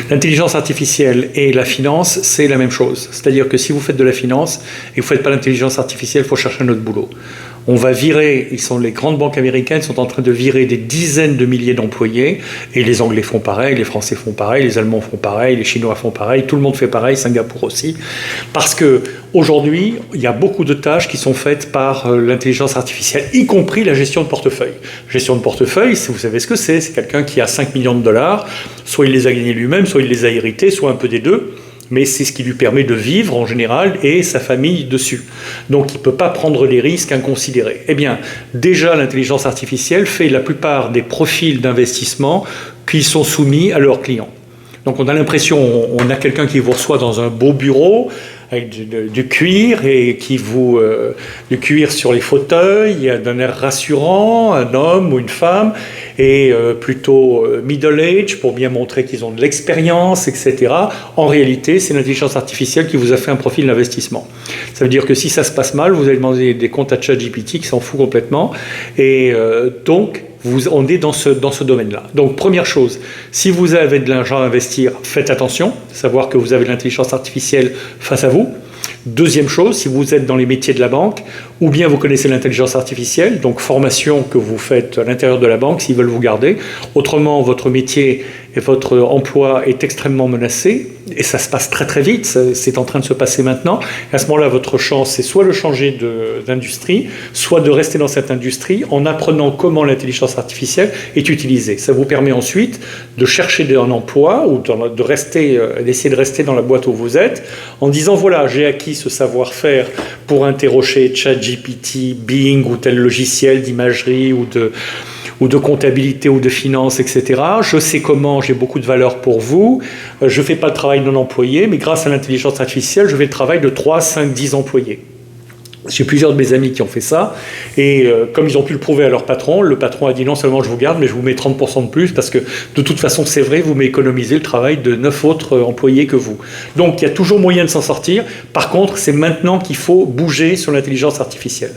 L'intelligence artificielle et la finance, c'est la même chose. C'est-à-dire que si vous faites de la finance et vous ne faites pas l'intelligence artificielle, il faut chercher un autre boulot. On va virer, les grandes banques américaines sont en train de virer des dizaines de milliers d'employés, et les Anglais font pareil, les Français font pareil, les Allemands font pareil, les Chinois font pareil, tout le monde fait pareil, Singapour aussi, parce que aujourd'hui, il y a beaucoup de tâches qui sont faites par l'intelligence artificielle, y compris la gestion de portefeuille. Gestion de portefeuille, vous savez ce que c'est quelqu'un qui a 5 millions de dollars, soit il les a gagnés lui-même, soit il les a hérités, soit un peu des deux. Mais c'est ce qui lui permet de vivre en général et sa famille dessus. Donc il ne peut pas prendre les risques inconsidérés. Eh bien, déjà l'intelligence artificielle fait la plupart des profils d'investissement qui sont soumis à leurs clients. Donc on a l'impression, on a quelqu'un qui vous reçoit dans un beau bureau, avec du cuir, et qui vous du cuir sur les fauteuils, d'un air rassurant, un homme ou une femme, et plutôt middle age pour bien montrer qu'ils ont de l'expérience, etc. En réalité, c'est l'intelligence artificielle qui vous a fait un profil d'investissement. Ça veut dire que si ça se passe mal, vous allez demander des comptes à ChatGPT qui s'en fout complètement, et donc on est dans ce domaine-là. Donc, première chose, si vous avez de l'argent à investir, faites attention, savoir que vous avez de l'intelligence artificielle face à vous. Deuxième chose, si vous êtes dans les métiers de la banque, ou bien vous connaissez l'intelligence artificielle, donc formation que vous faites à l'intérieur de la banque s'ils veulent vous garder. Autrement, votre métier et votre emploi est extrêmement menacé, et ça se passe très très vite, c'est en train de se passer maintenant. À ce moment-là, votre chance, c'est soit de changer d'industrie, soit de rester dans cette industrie en apprenant comment l'intelligence artificielle est utilisée. Ça vous permet ensuite de chercher un emploi ou d'essayer de rester dans la boîte où vous êtes en disant voilà, j'ai acquis ce savoir-faire pour interroger ChatGPT, Bing ou tel logiciel d'imagerie ou de comptabilité ou de finance, etc. Je sais comment, j'ai beaucoup de valeur pour vous. Je ne fais pas le travail non employé, mais grâce à l'intelligence artificielle, je fais le travail de 3, 5, 10 employés. J'ai plusieurs de mes amis qui ont fait ça, et comme ils ont pu le prouver à leur patron, le patron a dit non seulement je vous garde, mais je vous mets 30% de plus, parce que de toute façon c'est vrai, vous m'économisez le travail de 9 autres employés que vous. Donc il y a toujours moyen de s'en sortir. Par contre, c'est maintenant qu'il faut bouger sur l'intelligence artificielle.